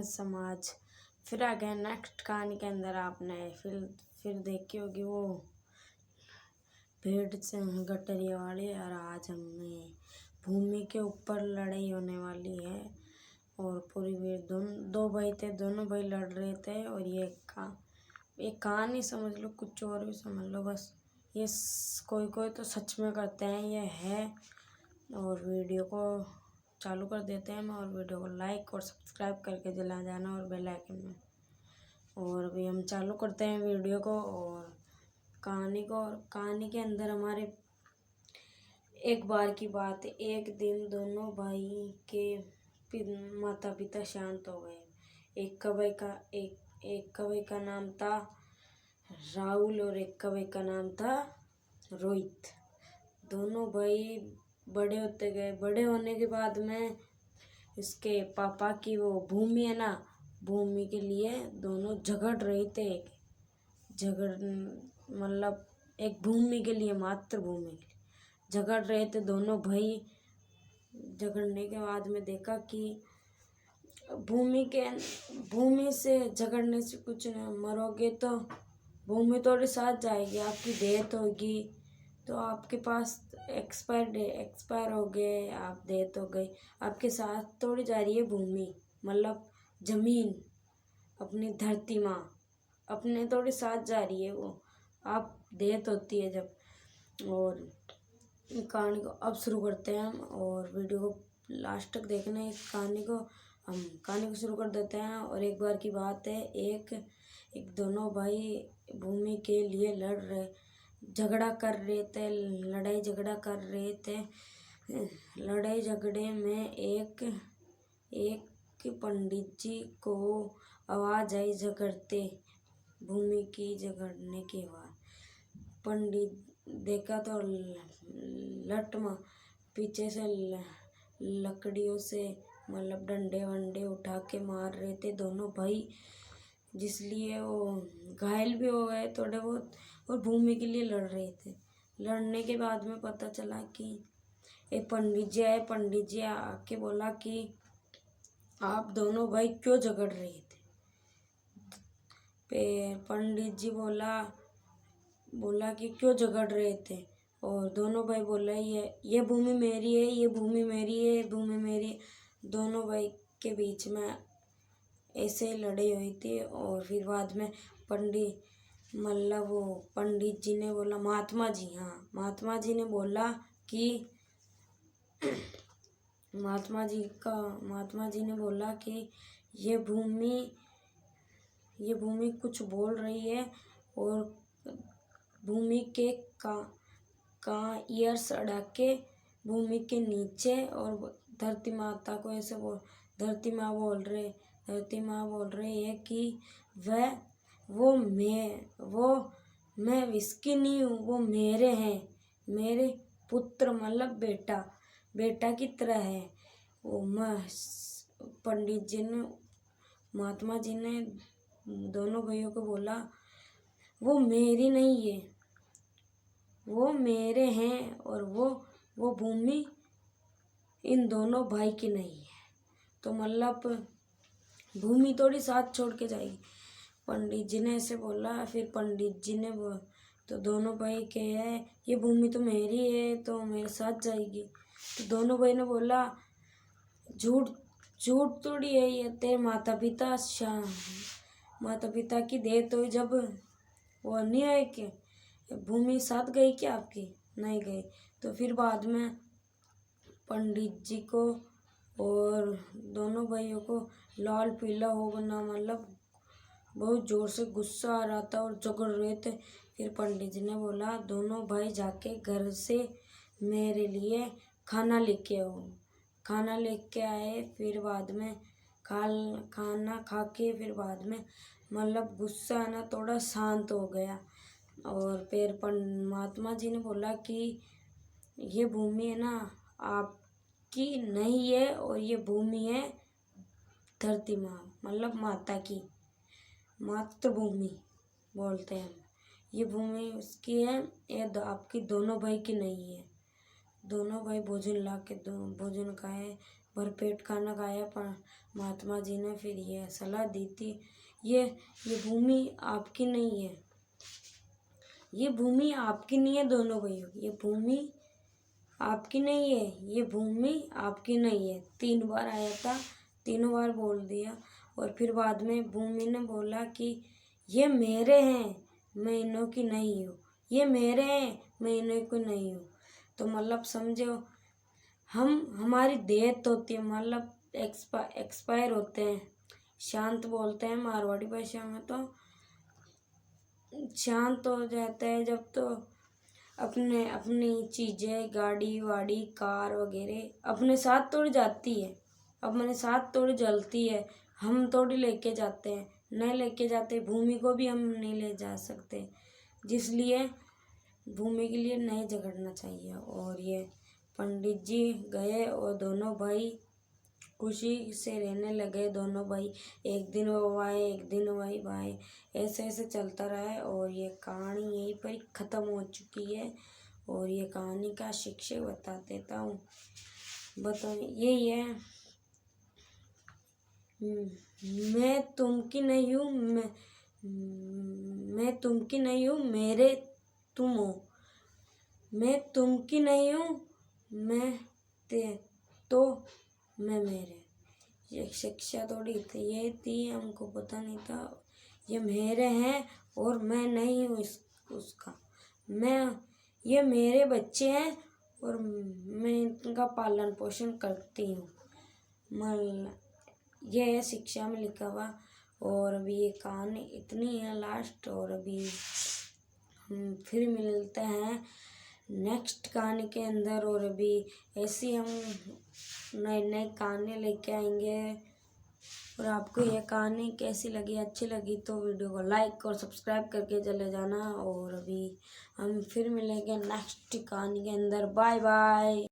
समाज। फिर आ गए नेक्स्ट कहानी के अंदर। आपने फिर देखी होगी वो भेड़ से गठरिया वाली। और आज हमें भूमि के ऊपर लड़ाई होने वाली है। और पूरी वीर दो भाई थे, दोनों भाई लड़ रहे थे। और ये कहानी समझ लो, कुछ और भी समझ लो, बस ये कोई कोई तो सच में करते हैं, ये है। और वीडियो को चालू कर देते हैं और वीडियो को लाइक और सब्सक्राइब करके चला जाना और बेल आइकन में। और अभी हम चालू करते हैं वीडियो को और कहानी को। और कहानी के अंदर हमारे एक बार की बात है। एक दिन दोनों भाई के माता पिता शांत हो गए। एक कवि का नाम था राहुल और एक कवि का नाम था रोहित। दोनों भाई बड़े होते गए। बड़े होने के बाद में इसके पापा की वो भूमि है ना, भूमि के लिए दोनों झगड़ रहे थे। मतलब एक भूमि के लिए, मात्र भूमि के लिए झगड़ रहे थे दोनों भाई। झगड़ने के बाद में देखा कि भूमि से झगड़ने से कुछ नहीं, मरोगे तो भूमि थोड़ी साथ जाएगी, आपकी डेथ होगी तो आपके पास एक्सपायर हो गए, आप डेथ हो गई, आपके साथ थोड़ी जा रही है भूमि, मतलब जमीन, अपनी धरती माँ अपने थोड़ी साथ जा रही है, वो आप डेथ होती है जब। और कहानी को अब शुरू करते हैं हम। और वीडियो को लास्ट तक देखना है। हम कहानी को शुरू कर देते हैं। और एक बार की बात है, एक दोनों भाई भूमि के लिए झगड़ा कर रहे थे, लड़ाई झगड़ा कर रहे थे। लड़ाई झगड़े में एक पंडित जी को आवाज़ आई झगड़ते, भूमि की झगड़ने के बाद। पंडित देखा तो लटमा पीछे से लकड़ियों से, मतलब डंडे वंडे उठा के मार रहे थे दोनों भाई, जिसलिए वो घायल भी हो गए थोड़े बहुत। और भूमि के लिए लड़ रहे थे। लड़ने के बाद में पता चला कि एक पंडित जी आए। पंडित जी आके बोला कि आप दोनों भाई क्यों झगड़ रहे थे। पंडित जी बोला कि क्यों झगड़ रहे थे। और दोनों भाई बोला ये भूमि मेरी है, ये भूमि मेरी है, ये भूमि मेरी है। दोनों भाई के बीच में ऐसे लड़ाई हुई थी। और फिर बाद में पंडित जी ने बोला, महात्मा जी ने बोला कि महात्मा जी ने बोला कि ये भूमि कुछ बोल रही है। और भूमि के ईयर्स अड़ा के भूमि के नीचे और धरती माता को ऐसे धरती माँ बोल रहे हैं कि मैं इसकी नहीं हूँ, वो मेरे हैं, मेरे पुत्र, मतलब बेटा की तरह है वो। पंडित जी ने, महात्मा जी ने दोनों भाइयों को बोला, वो मेरी नहीं है, वो मेरे हैं। और वो भूमि इन दोनों भाई की नहीं है। तो मतलब भूमि थोड़ी साथ छोड़ के जाएगी। पंडित जी ने ऐसे बोला। फिर पंडित जी ने तो दोनों भाई कहे, ये भूमि तो मेरी है, तो मेरे साथ जाएगी। तो दोनों भाई ने बोला, झूठ थोड़ी है, ये तेरे माता पिता की डेथ हुई जब, वो नहीं है कि भूमि साथ गई क्या आपकी? नहीं गई। तो फिर बाद में पंडित जी को और दोनों भाइयों को लाल पीला हो गया, मतलब बहुत ज़ोर से गुस्सा आ रहा था और झगड़ रहे थे। फिर पंडित जी ने बोला, दोनों भाई जाके घर से मेरे लिए खाना लेके आओ। खाना लेके आए। फिर बाद में खाना खा के फिर बाद में मतलब गुस्सा है ना थोड़ा शांत हो गया। और फिर महात्मा जी ने बोला कि ये भूमि है ना आपकी नहीं है, और ये भूमि है धरती माँ, मतलब माता की, मातृभूमि बोलते हैं। ये भूमि उसकी है, ये आपकी दोनों भाई की नहीं है। दोनों भाई भोजन खाए। भरपेट खाना खाया। पर महात्मा जी ने फिर यह सलाह दी थी, ये भूमि आपकी नहीं है, ये भूमि आपकी नहीं है दोनों भाइयों, ये भूमि आपकी नहीं है, ये भूमि आपकी नहीं है। 3 बार आया था, तीनों बार बोल दिया। और फिर बाद में भूमि ने बोला कि ये मेरे हैं, मैं इन्हों की नहीं हूँ, ये मेरे हैं, मैं इन्हों की नहीं हूँ। तो मतलब समझो, हमारी डेथ होती है, मतलब एक्सपायर होते हैं, शांत बोलते हैं मारवाड़ी भाषा में, तो शांत हो जाता है जब तो अपनी चीज़ें, गाड़ी वाड़ी, कार वगैरह अपने साथ तोड़ जाती है, अपने साथ तोड़ जलती है। हम थोड़ी लेके जाते हैं, नहीं लेके जाते, भूमि को भी हम नहीं ले जा सकते, जिसलिए भूमि के लिए नहीं झगड़ना चाहिए। और ये पंडित जी गए और दोनों भाई खुशी से रहने लगे। दोनों भाई, एक दिन वो आए, एक दिन वही भाई, ऐसे ऐसे चलता रहा है। और ये कहानी यहीं पर ख़त्म हो चुकी है। और ये कहानी का शिक्षक बता देता हूँ, बताओ, यही है, मैं तुम की नहीं हूँ, मैं तुम की नहीं हूँ, मेरे तुम हो, मैं तुम की नहीं हूँ, मैं तो मैं मेरे। ये शिक्षा थोड़ी थी, ये थी, हमको पता नहीं था, ये मेरे हैं और मैं नहीं हूँ उसका, ये मेरे बच्चे हैं और मैं इनका पालन पोषण करती हूँ। ये है शिक्षा में लिखा हुआ। और अभी ये कहानी इतनी है लास्ट। और अभी हम फिर मिलते हैं नेक्स्ट कहानी के अंदर। और अभी ऐसी हम नई नई कहानी लेके आएंगे। और आपको ये कहानी कैसी लगी, अच्छी लगी तो वीडियो को लाइक और सब्सक्राइब करके चले जाना। और अभी हम फिर मिलेंगे नेक्स्ट कहानी के अंदर। Bye bye.